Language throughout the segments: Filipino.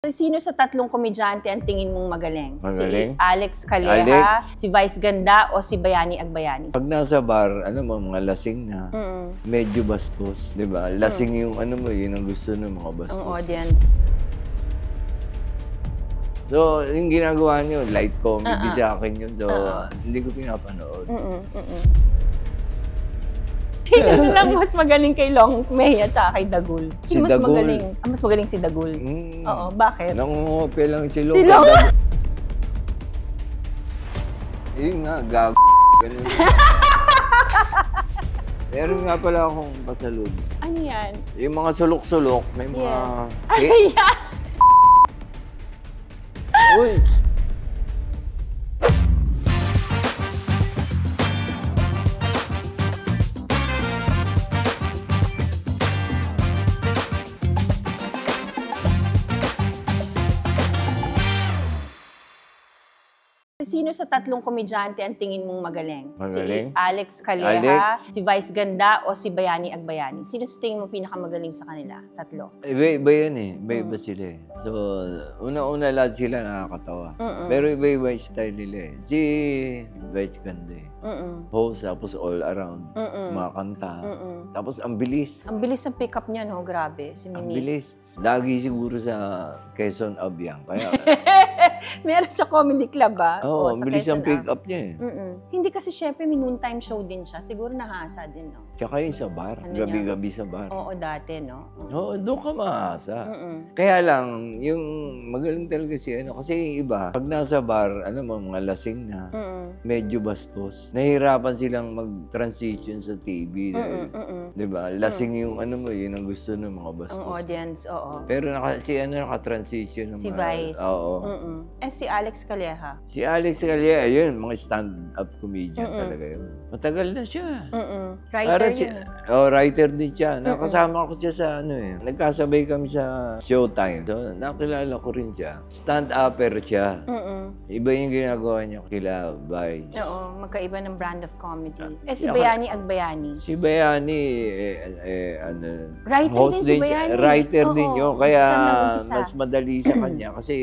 Sino sa tatlong komedyante ang tingin mong magaling? Magaling? Si Alex Calleja, si Vice Ganda, o si Bayani Agbayani? Pag nasa bar, alam mo, mga lasing na, medyo bastos, di ba? Lasing yung ano mo, yun ang gusto ng mga bastos. Ang audience. So, yung ginagawa nyo, light comedy sa akin yun. So, hindi ko pinapanood. Sino na lang mas magaling kay Long May at saka kay Dagul? Sino Si mas Dagul. magaling? Mas magaling si Dagul. Oo, bakit? Nangungope lang si Long. Si Long? Yun nga, gag... Ganun. Meron nga pala akong pasalubong. Ano yan? Yung mga sulok-sulok, may mga... Ano yan? Uy! Sino sa tatlong komedyante ang tingin mong magaling? Magaling? Si Alex Calleja, si Vice Ganda, o si Bayani Agbayani? Sino sa tingin mo pinakamagaling sa kanila? Tatlo. Iba-iba yan eh. Iba-iba sila eh. So, una-una lahat sila nakakatawa. Pero iba-iba yung style nila eh. Si Vice Ganda eh. Host, tapos all around. Mga kanta. Tapos ang bilis. Ang bilis ng pick-up niya, no? Grabe. Si Ang Mimi. bilis. Lagi siguro sa Quezon Abyang. Kaya, Meron sa comedy club, ba? oo, ang sa bilis ang Quezon pick-up niya eh. Hindi kasi syempre may noontime show din siya. Siguro nahasa din, no? Tsaka yung sa bar. Ano niya? Gabi-gabi sa bar. Oo, dati, no? Oo, doon ka mahasa. Kaya lang, yung magaling talaga si ano. Kasi yung iba, pag nasa bar, alam mo, mga lasing na, medyo bastos. Nahihirapan silang mag-transition sa TV. Diba? Lasing yung ano mo, yun ang gusto ng mga bastos. Ang audience, oo. Pero naka-transition ng Si mga... Vice. Oo. Eh, si Alex Calleja. Si Alex Calleja, yun, mga stand-up comedian talaga yun. Matagal na siya. Writer yun. Writer din siya. Nakasama ko siya sa ano eh. Nagkasabay kami sa Showtime. So, nakilala ko rin siya. Stand-upper siya. Iba yung ginagawa niya kila Vice. Oo, magkaiba ng brand of comedy. Eh, si Bayani Agbayani. Si Bayani, Writer host din si Bayani. Writer din yun. Kaya Siya nag-umpisa. mas madali sa kanya. Kasi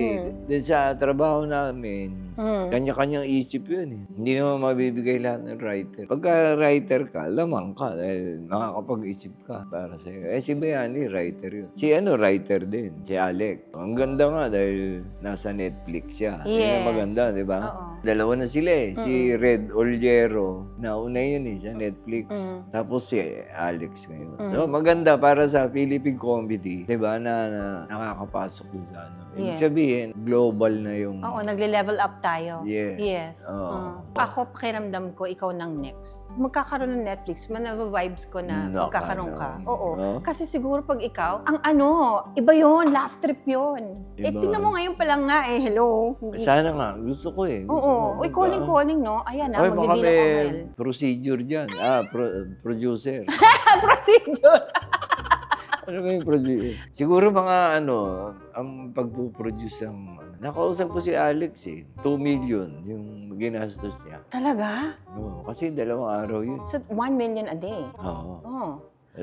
din sa trabaho namin, kanya-kanyang isip yun eh. Hindi naman mabibigay lahat ng writer. Pagka writer ka, lamang ka dahil nakakapag-isip ka para sa'yo. Eh si Bayani, writer yun. Si writer din. Si Alec. Ang ganda nga dahil nasa Netflix siya. Yun ang maganda, di ba? Dalawa na sila eh. Si Red Oliero, nauna yun eh sa Netflix. Tapos si Alex ngayon. So maganda para sa Philippine comedy, di ba, na nakakapasok dun sa ano. Ibig sabihin, global na yung... Oo, nagle-level up tayo. Yes. Ako, pakiramdam ko, ikaw nang next. Magkakaroon ng Netflix, vibes ko na magkakaroon ka. Oo. Kasi siguro pag ikaw, ang iba yon, laugh trip yon. Eh, tingnan mo ngayon pa lang nga eh, hello. Sana nga, gusto ko eh. Oo. Uy, calling, no? Ayan na, baka magbibilang may ako. procedure dyan. Producer. Procedure. Ano ba yung producer? Siguro mga ang pagpuproduce ng... Nakausap ko si Alex eh. 2 million yung ginastos niya. Talaga? Oo, kasi 2 araw yun. So, 1 million a day? Oo. Oo.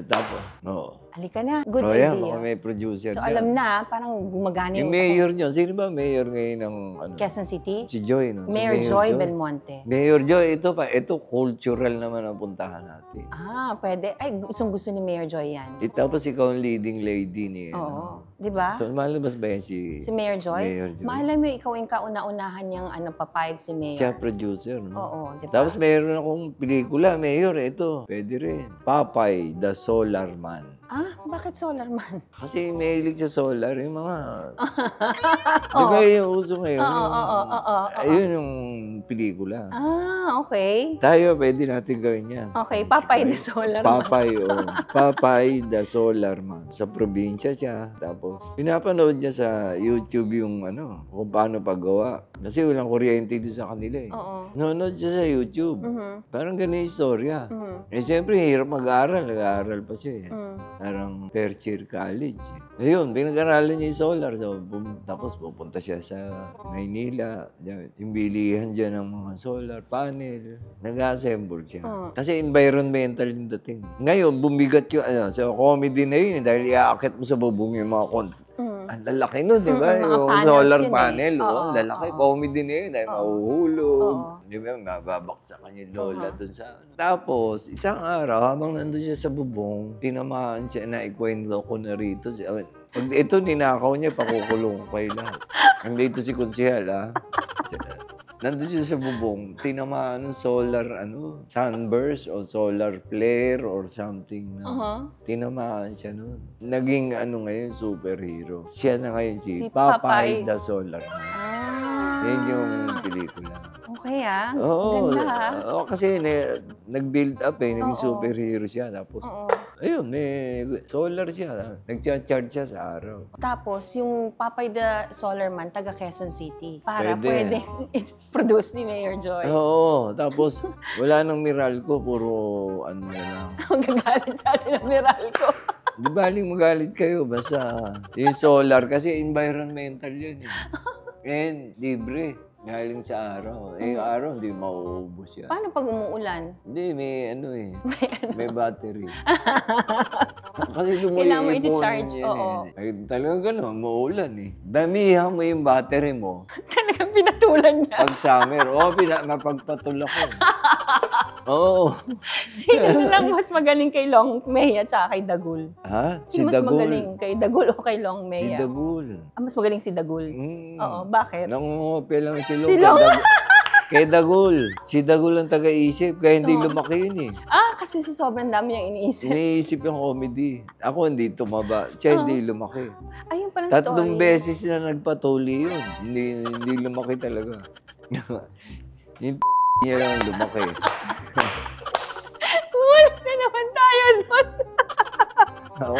Tapos, oo. Halika na. Good So, idea. yan, baka may producer So, dyan. alam na, parang gumagana Yung mayor nyo, sino ba mayor ngayon ng Quezon City? Si Joy, no? Si Mayor Joy Belmonte. Mayor Joy, ito cultural naman ang puntahan natin. Pwede. Ay, gusto ni Mayor Joy yan. Tapos ikaw ang leading lady ni... Oo. Di ba? So, malabas ba yan si Mayor Joy? Mayor Joy. Mahala mo, ikaw yung kauna-unahan niyang papayag si Mayor. Siya producer, no? Oo, di ba? Tapos mayroon akong pelikula, Mayor, ito. Pwede rin. Popeye, the Solar Man. Bakit Solar Man? Kasi mahilig sa solar, yung mga... Di ba yung uso ngayon? Ayun yung pelikula. Okay. Tayo, pwede natin gawin yan. Okay, Papay the Solar Man. Papay the Solar Man. Sa probinsya siya. Tapos, pinapanood niya sa YouTube yung kung paano paggawa. Kasi walang kuryente doon sa kanila eh. Oo. Nanonood siya sa YouTube. Parang ganun yung istorya. Eh, siyempre, hirap mag-aaral. Nag-aaral pa siya eh. Parang first year college. Ayun, pinag-aralan niya yung solar. So, tapos pupunta siya sa Maynila. Yung bilihan dyan ng mga solar panel. Nag-assemble siya. Kasi environmental yung dating. Ngayon, bumigat yung sa comedy na yun. Dahil iaakit mo sa bubong yung mga Ang lalaki nun, di ba? Yung solar panel, lalaki. Comedy na yun, dahil mahuhulog. Di ba, mababaksa ka yung lola dun sa... Tapos, isang araw, habang nandun siya sa bubong, tinamaan siya na ikwento ko na rito. Pag ito, ninakaw niya, pakukulong ko kayo lahat. Nandito si Kunsihal, ha? Nandun siya sa bubong, tinamaan ng solar, sunburst o solar flare or something. Tinamaan siya nun. Naging ngayon, superhero. Siya na ngayon si Papay the Solar Man. Yan yung pelikula. Okay, Oo. Ganda, Oo, kasi nag-build up naging superhero siya. Tapos, ayun, may solar siya. Nag-charge siya sa araw. Tapos, yung Papay the Solar Man, taga Quezon City. Para pwede i-produce ni Mayor Joy. Oo. Tapos, wala nang Meralco. Puro na lang. Ang gagalit sa atin ang Meralco. Di baling magalit kayo. Basta yung solar. Kasi environmental yun. And libre. Galing sa araw. Yung araw, hindi mauubos yan. Paano pag umuulan? Hindi, may may battery. Kasi kailangan mo i-charge, Ay, talagang gano'n, mauulan Damihan mo yung battery mo. Talagang pinatulan niya. Pag summer, mapagpatulak ko. Oo. Sino lang mas magaling kay Long May at saka kay Dagul? Ha? Sino mas magaling kay Dagul o kay Long May? Si Dagul. Mas magaling si Dagul? Oo, bakit? Nangungope lang si Long. Kay Dagul. Si Dagul ang taga-isip, kaya hindi lumaki yun Kasi sa sobrang dami niyang iniisip. Iniisip yung comedy. Ako hindi tumaba. Siya hindi lumaki. Ayun pala story. 3 beses na nagpatuli yun. Hindi lumaki talaga. Yung niya lang lumaki. Wala na naman tayo doon. Oo.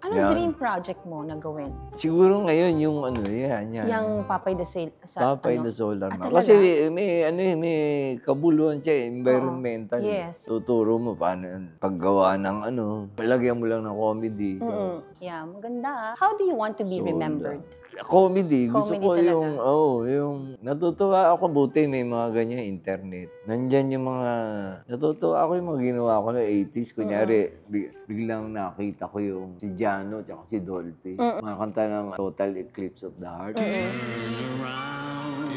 Anong dream project mo na gawin? Siguro ngayon yung yan. Yung Papay the Solar Man. Kasi may kabuluhan siya, environmental. Yes. Tuturo mo paano paggawa ng palagyan mo lang ng comedy. So, yeah, maganda. How do you want to be remembered? Comedy. Gusto ko talaga. yung natutuwa ako, buti may mga ganyan internet. Nandyan yung mga, natutuwa ako yung mga ginawa ko noong 80s. Kunyari, biglang nakita ko yung si Jano at si Dolphy. Mga kanta ng Total Eclipse of the Heart.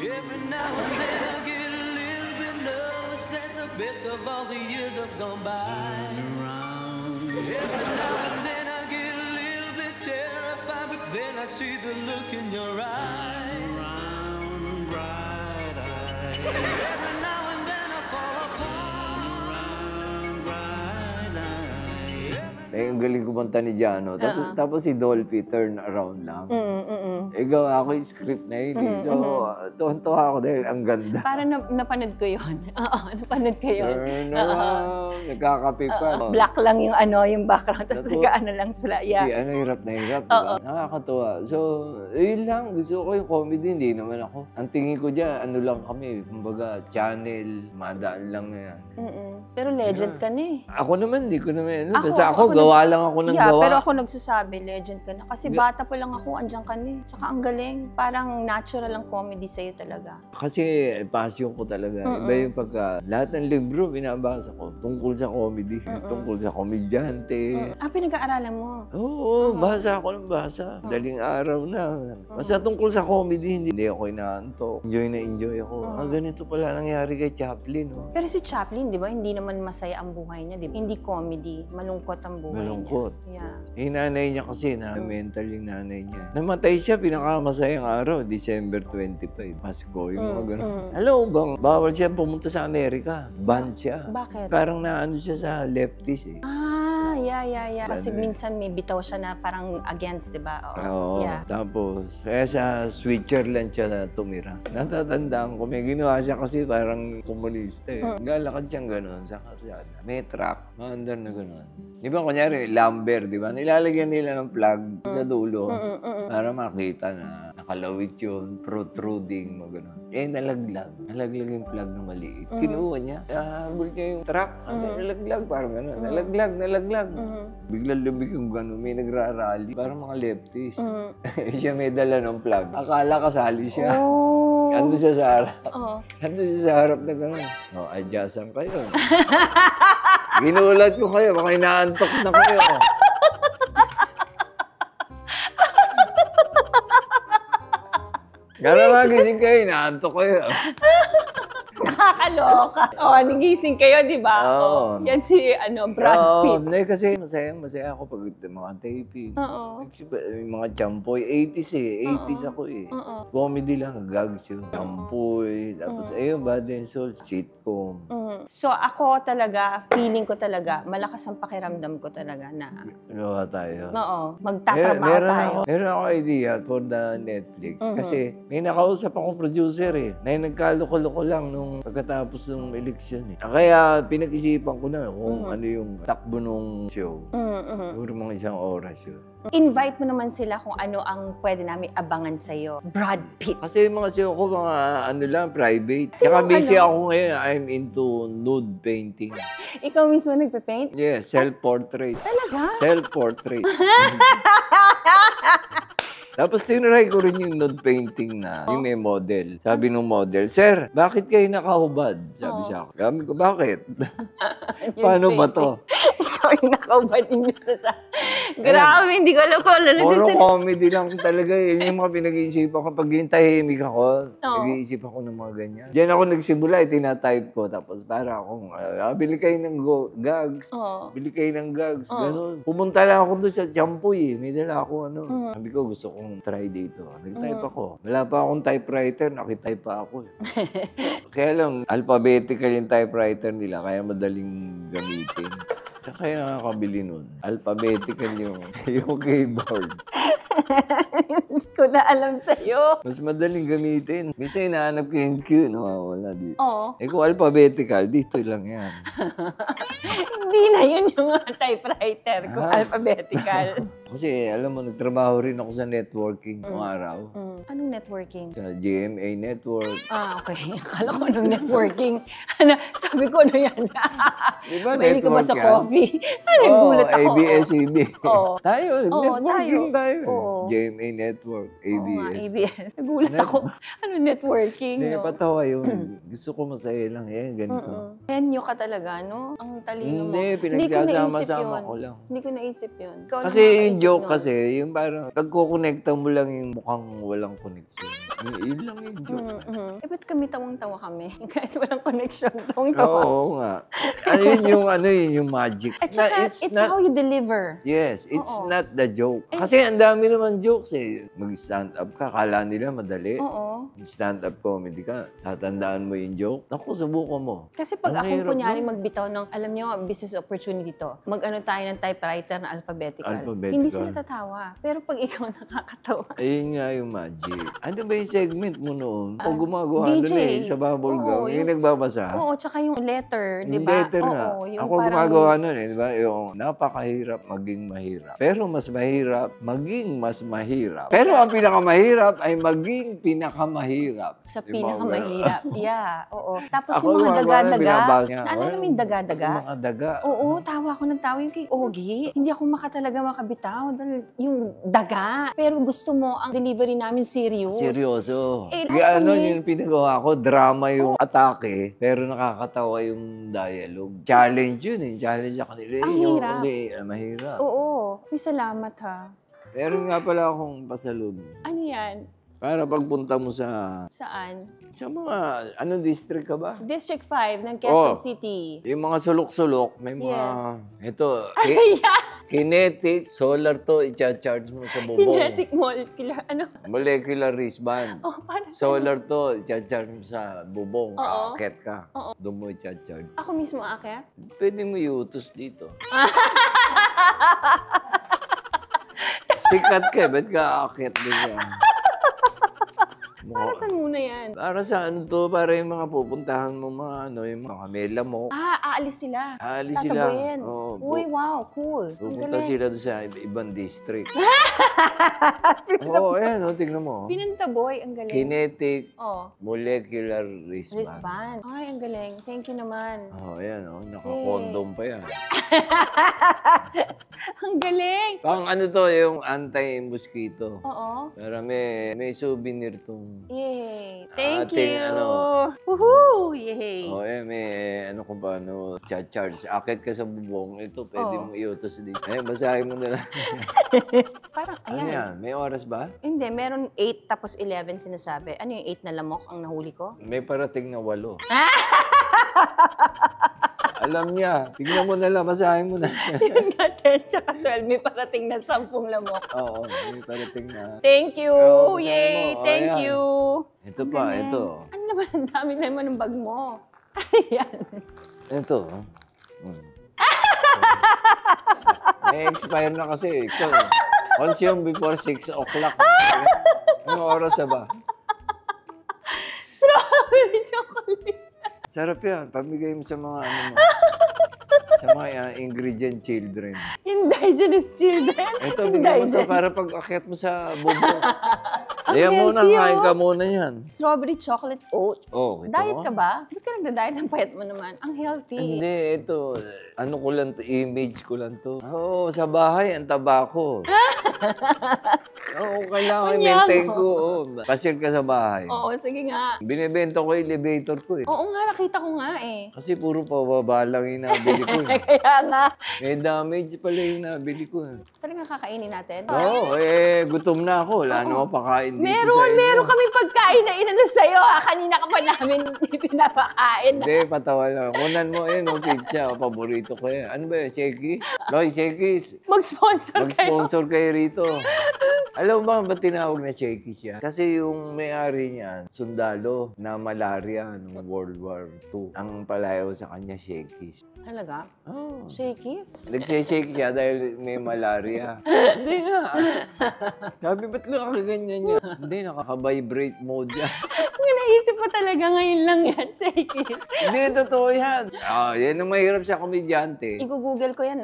Every now and then I get a little bit nervous that the best of all the years have gone by. Every now and then I get a little bit terrified, but then I see the look in your eyes. Round, bright eyes. Every now and then I fall apart. Round, bright eyes. Ang galing kumanta ni Jano. Tapos si Dolphy, turn around lang. Gawa ako yung script na yun. So, tuwan-tuwa ako dahil ang ganda. Parang napanood ko yun. Napanood ko yun. Turn around, nagkakape pa. Black lang yung yung background, tapos nag-ano lang sila. Yeah. Si hirap na hirap, diba? Nakakatuwa. So, yun lang. Gusto ko yung comedy, hindi naman ako. Ang tingin ko dyan, lang kami. Kumbaga, channel, madaan lang na yan. Pero legend ka na Ako naman, hindi ko naman. Basta ako, gawa lang ako ng gawa. Pero ako nagsasabi, legend ka na. Kasi bata pa lang ako, andyan ka na. Saka ang galing. Parang natural ang comedy sa'yo talaga. Kasi passion ko talaga. Iba yung pagka, lahat ng libro binabasa ko tungkol sa comedy, tungkol sa komedyante. Pinag-aaralan mo? Oo, basa ako ng basa. Daling araw na. Basta tungkol sa comedy, hindi ako inaantok. Enjoy na enjoy ako. Ganito pala nangyari kay Chaplin. Pero si Chaplin, di ba, hindi naman masaya ang buhay niya, di ba? Hindi comedy, malungkot ang buhay malungkot. niya. Yeah. Yung nanay niya kasi, mental yung nanay niya. Namatay siya, pinakamasayang araw, December 25, Pasko, yung mga ganun. Alam mo bang, bawal siya pumunta sa Amerika. Banned siya. Bakit? Parang naano siya sa leftist Yeah. Kasi minsan may bitaw siya na parang against, di ba? Oo. Yeah. Tapos, sa Switzerland siya tumira. Natatandaan ko, may ginawa siya kasi parang komunista Lalakad siyang gano'n sa kalsada. May truck, maandar na gano'n. Di ba, kunyari, lumber, di ba? Nilalagyan nila ng plug sa dulo para makita na nakalawit yun, protruding, mga gano'n. Nalaglag. Nalaglag yung plug na maliit. Kinuha niya. Habol niya yung truck. Nalaglag, parang gano'n. Nalaglag. Biglang lumig yung gano'n. May nagrarally. Parang mga lefties. Siya may dala ng plug. Akala kasali siya. Ando siya sa harap. Ando siya sa harap na gano'n. Adjustan kayo. Ginulat ko kayo. Baka inaantok na kayo. Kaya magising kayo, inaantok kayo. Nakakaloka. Nagising kayo, di ba? Oo. Yan si Brad Pitt. Oo, kasi masaya ako pag mga taping. Oo. Yung mga champoy, 80s eh. 80s ako eh. Comedy lang, gag show. Champoy, tapos ayun, Body and Soul, sitcom. So ako talaga, feeling ko talaga, malakas ang pakiramdam ko talaga na Ano tayo? oo, magtatrabaho tayo. Meron ako idea for the Netflix. Kasi may nakausap akong producer eh. Na nagkaloko-loko lang nung pagkatapos ng eleksyon eh. Kaya pinag-isipan ko na kung ano yung takbo nung show. Siguro mga isang oras yun. Invite mo naman sila kung ano ang pwede namin abangan sa'yo. Brad Pitt. Kasi yung mga show ko, mga ano lang, private. Sino Saka busy ano? ako ngayon, I'm into nude painting. Ikaw mismo nagpe-paint? Yes, self-portrait. Talaga? Self-portrait. Tapos tinry ko rin yung nude painting na yung may model. Sabi nung model, "Sir, bakit kayo nakahubad?" Sabi siya ako. Sabi ko, "Bakit? Paano ba to?" Ikaw yung nakaubad imbis na siya. Grabe, hindi ko alam kung ano na Puro comedy lang talaga. Yun yung mga pinag-iisipan ko. Pag yung tahimik ako, nag-iisip ako ng mga ganyan. Diyan ako nagsimula, tinatype ko. Tapos para akong, bili kayo ng gags. Bili kayo ng gags. Ganun. Pumunta lang ako doon sa Champoy eh. May dala ako Sabi ko, gusto kong try dito. Nag-type ako. Wala pa akong typewriter, nakitype pa ako eh. Kaya lang, alphabetical yung typewriter nila, kaya madaling gamitin. Kaya nakakabili nun. Alphabetical yung keyboard. Hindi ko na alam sa'yo. Mas madaling gamitin. Minsan hinahanap ko yung Q, nawawala dito. Oo. Kung alphabetical, dito lang yan. Hindi na yun yung typewriter kung alphabetical. Kasi alam mo, nagtrabaho rin ako sa networking noong araw. Anong networking? Sa GMA Network. Okay. Akala ko anong networking. Sabi ko, ano yan? Diba Mahilig ka ba sa network yan? coffee? Nagulat ako. ABS-CBN. Oo. Tayo, networking tayo. Oo. GMA Network, ABS. ABS. Nagulat ako. Ano networking, no? Patawa yun. Gusto ko masaya lang. Yan, ganito. Henyo ka talaga, no? Ang talino mo. Hindi, pinagsasama-sama ko lang. Hindi ko naisip yun. Ikaw Kasi lang yung nakaisip joke nun. kasi, yung parang pagkukonekta mo lang yung mukhang walang connection. Yun lang yung joke. Ba't kami tawang-tawa kami? Kahit walang connection, tawang-tawa. Oo nga. Yung magic. At saka, it's how you deliver. Yes, it's not the joke. Kasi ang dami naman jokes eh. Mag-stand up ka, kala nila madali. Oo. Stand up comedy ka, tatandaan mo yung joke. Naku, subukan mo. Kasi pag Ang akong hirap kunyaring nun. magbitaw ng, alam nyo, business opportunity to, mag-ano tayo ng typewriter na alphabetical. Alphabetical. Hindi sila tatawa. Pero pag ikaw nakakatawa. Ayun nga yung magic. Ano ba yung segment mo noon? O gumagawa DJ. nun eh, sa bubble Oo, gum. Yung nagbabasa. Oo, tsaka yung letter, di Yung ba? letter nga. Oo, yung Ako parang- gumagawa nun eh, di ba? Yung napakahirap maging mahirap. Pero mas mahirap maging mas mahirap. Pero ang pinakamahirap ay maging pinakamahirap. Sa Yung mga pinakamahirap. Yeah, oo. Tapos Ako yung mga gumagawa nun, daga-daga. binabasa niya. Naalala mo yung daga-daga? Yung mga daga. Oo, tawa ako ng tawa yung kay Ogie. Hindi ako makatalaga makabitaw dahil yung daga. Pero gusto mo ang delivery namin serious. Seryoso. Kaya Ano yung pinagawa ko, drama yung atake, pero nakakatawa yung dialogue. Challenge yun eh. Challenge sa kanila. Ang Yung- hirap. Hindi, mahirap. Oo. May salamat ha. Meron nga pala akong pasalubong. Ano yan? Para pagpunta mo sa Saan? mga, anong district ka ba? District 5 ng Quezon Oh. City. Yung mga sulok-sulok, may mga, ito, Ano yan? kinetic, solar to, i-charge mo sa bubong. Kinetic molecular. Ano? Molecular wristband. Oh, paano sa'yo? Solar to, i-charge mo sa bubong. Oo. Aakyat ka. Doon mo i-charge. Ako mismo aakyat? Pwede mo i-utos dito. Sikat ka, ba't ka aakyat din yan? Para saan muna yan? Para sa ano to, para yung mga pupuntahan mo mga yung mga kamela mo. Aalis sila. Aalis sila. Tataboyin. Oo, Uy, wow, cool. Ang pupunta galing. sila doon sa ibang district. Oo, ayan, tingnan mo. Pinantaboy, ang galing. Kinetic Oh, molecular wristband. wristband. Ay, ang galing. Thank you naman. Oo, ayan, naka-condom pa yan. Ang galing. Pang ano to, yung anti-mosquito. Oo. Para may souvenir tong Yay! Thank you! ating Woohoo! Yay! may kung paano charge. Akit ka sa bubong, ito pwede mo iutos dito. Basahin mo na lang. Parang, Ano yan? May oras ba? Hindi, meron 8 tapos 11 sinasabi. Ano yung 8 na lamok ang nahuli ko? May parating na 8. Alam niya. Tignan mo na lang, basahin mo na. Yung 10 tsaka 12, may parating na 10 lamok. Oo, may parating na. Thank you! Oo, basahin Yay! mo. Thank Ayan. you! Ito pa, ito. Ano naman, ang dami naman ng bag mo. Ano yan? Ito. May expire na kasi. Ito. Consume before 6 o'clock. Anong oras na ba? Strawberry chocolate. Sarap yan. Pamigay mo sa mga sa mga ingredient children. Indigenous children. Ito, bigyan mo ito para pag akyat mo sa bubong. Ayan muna, kain ka muna yan. Strawberry chocolate oats. Oh, ito Diet mo? ka ba? Ba't ka nagda-diet? Ang payat mo naman. Ang healthy. Hindi, ito. Ano ko lang to, image ko lang to. Oo, sa bahay, ang taba ko. Oo, kailangan i-maintain ko. Pasil ka sa bahay. Oo, sige nga. Binibenta ko yung elevator ko eh. Oo nga, nakita ko nga eh. Kasi puro pababa lang yung nabili ko eh. Kaya nga. May damage pala yung nabili ko eh. Talagang kakainin natin? Oo, gutom na ako. Wala na ako pakain dito sa inyo. Meron kami pagkain na inano sa'yo. Kanina ka pa namin pinapakain. Hindi, patawa lang. Kunan mo pizza. Paborito ko yan. Ano ba yan? Shakey's? Loy, Shakey's. Mag-sponsor kayo. Mag-sponsor kayo rito. Alam mo ba ba't tinawag na Shakey's yan? Kasi yung may-ari niyan, sundalo na malaria noong World War II. Ang palayaw sa kanya, Shakey's. Talaga? Oh. Shakies? Nagse-shake siya dahil may malaria. Hindi nga. Sabi, ba't nakaganyan niya? Hindi, nakaka-vibrate mode yan. Naisip mo talaga ngayon lang yan, Shakies. Hindi, totoo yan. Yan ang mahirap sa komedyante. I-google ko yan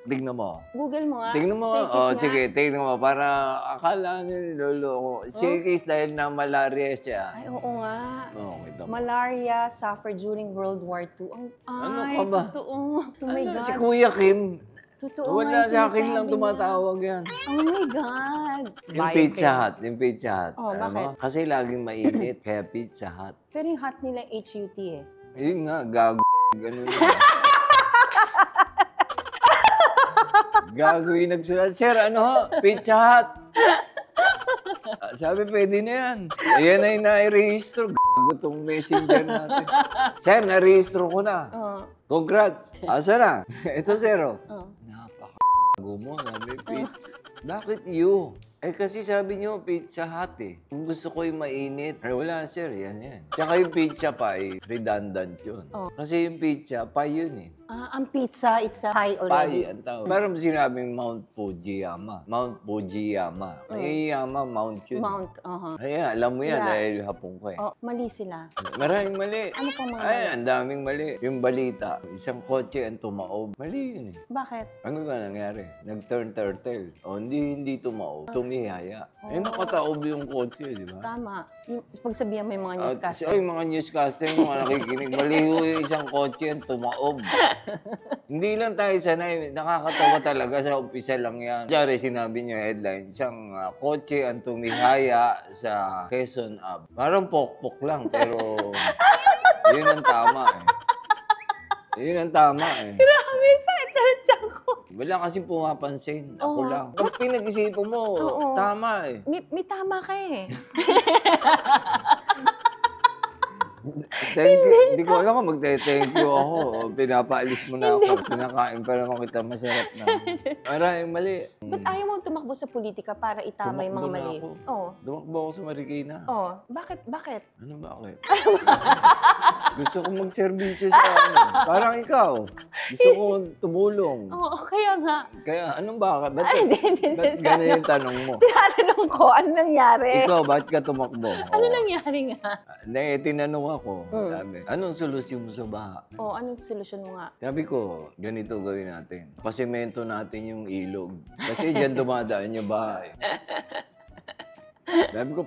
Tignan mo. Google mo nga. Tignan mo. Shakies nga. Sige, tignan mo. Para akala nyo nilolo ko. Shakey's dahil na malaria siya. Ay, oo nga. Kita mo. Malaria suffered during World War II. Ano ka ba? Totoo. Oh my God. Si Kuya Kim. Totoo Wala nga sa akin sinasabi lang niya. tumatawag yan. Oh my God. Yung Pizza Hut. Yung Pizza Hut. Oh, bakit? Kasi laging mainit. Kaya Pizza Hut. Pero yung hot nila HUT eh. Yun nga, gago. Ganun yun. Gago yung nagsulat. Sir, Pizza Hut. Sabi, pwede na yan. Ayan na yung na-rehistro. Gago tong messenger natin. Sir, na-rehistro ko na. Congrats. Asa na? Ito, sir. Napaka-gago mo. Sabi, pizza. Bakit you? Kasi sabi niyo, Pizza Hut eh. Kung gusto ko yung mainit. Ay, wala sir, yan. Tsaka yung pizza pie, redundant yun. Kasi yung pizza, pie yun eh. Ang pizza, it's a pie already. Pie, ang tawag. Parang sinabing Mount Fujiyama. Mount Fujiyama. May Yama, Mount yun. Mount, Kaya, alam mo yan Yeah. dahil hapon ko eh. Oh, mali sila. Maraming mali. Ano pang mga Ay, ang daming mali. Yung balita, isang kotse ang tumaob. Mali yun eh. Bakit? Ano ba nangyari? Nag-turn turtle. O, hindi tumaob. Tumihaya. Nakataob yung kotse, di ba? Tama. Yung pagsabihan mo yung mga newscaster. Yung mga newscaster, yung mga nakikinig, maliho yung isang kotse ang tumaob. Hindi lang tayo sanay. Nakakatawa talaga sa umpisa lang yan. Diyan sinabi niyo headline, isang kotse ang tumihaya sa Quezon Ave. Parang pokpok lang, pero yun ang tama eh. Yun ang tama eh. Grabe, sakit na ng tiyan ko. Wala kasi pumapansin. Ako lang. Pag pinag-isipan mo, tama eh. May tama ka eh. Hindi ko alam kung magte-thank you ako. Pinapaalis mo na ako. Pinakain pa naman kita masarap na. Maraming mali. Ba't ayaw mo tumakbo sa politika para itama yung mga Tumakbo na mali? ako. Oo. Dumakbo ako sa Marikina. Bakit? Bakit? Ano bakit? Gusto ko magserbisyo sa Parang ikaw. Gusto ko tumulong. Oo, kaya nga. Kaya anong bakit? Ba't Hindi. ganun yung tanong mo? Tinatanong ko, ano nangyari? Ikaw, ba't ka tumakbo? Ano nangyari nga? Tinanong ako. Sabi, anong solusyon mo sa baha? Anong solusyon mo nga? Sabi ko, ganito gawin natin. Pasemento natin yung ilog. Kasi dyan dumadaan yung bahay. Sabi ko,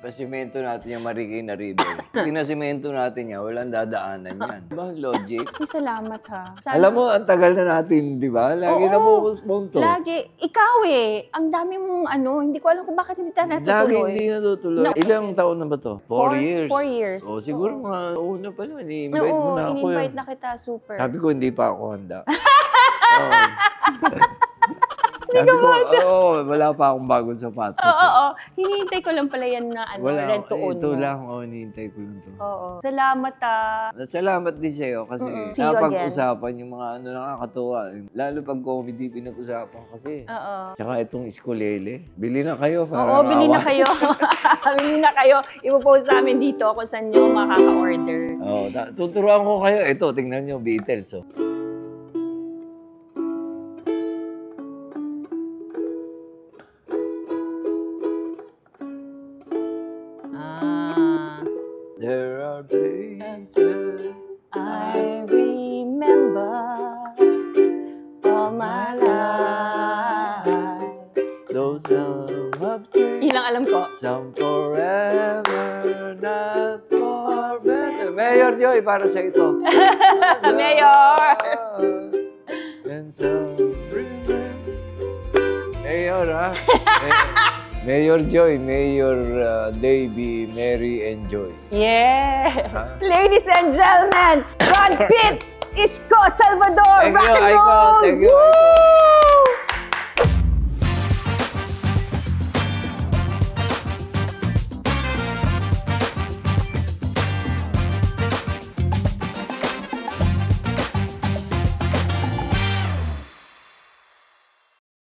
pasimento natin yung Marikina River. Pinasimento natin yan, walang dadaanan yan. Diba ang logic? Ay, salamat ha. Alam mo, ang tagal na natin, di ba? Lagi na postpone to. Lagi. Ikaw Ang dami mong hindi ko alam kung bakit hindi tayo natutuloy. Lagi hindi natutuloy. No, ilang taon na ba to? 4 years. 4 years. O, siguro mga una pa lang. I-invite mo na ako. in-invite na kita. Super. Sabi ko, hindi pa ako handa. Sabi ko, wala pa akong bagong sapatos. Oo. Hinihintay ko lang pala yan na red to own ito lang. Hinihintay ko lang to. Oo. Salamat Salamat din sa'yo kasi napag-usapan yung mga nakakatuwa. Lalo pag comedy pinag-usapan kasi. Oo. Tsaka itong iskulele. Bili na kayo. Oo, bili na kayo. Bili na kayo. Ipopost namin dito kung saan nyo makaka-order. Oo. Tuturuan ko kayo. Ito, tingnan nyo, Beatles. There are places I remember all my life. Those some have changed. Yun lang alam ko. Some forever, not for better. Mayor Joy, para sa ito. Mayor! And some Mayor, ha? Mayor Joy, Mayor Davey, Mary, and Joy. Yes! Ladies and gentlemen, Brad Pitt, Isko Salvador, Thank you, rock and Aiko. roll! Thank you, Aiko. Woo!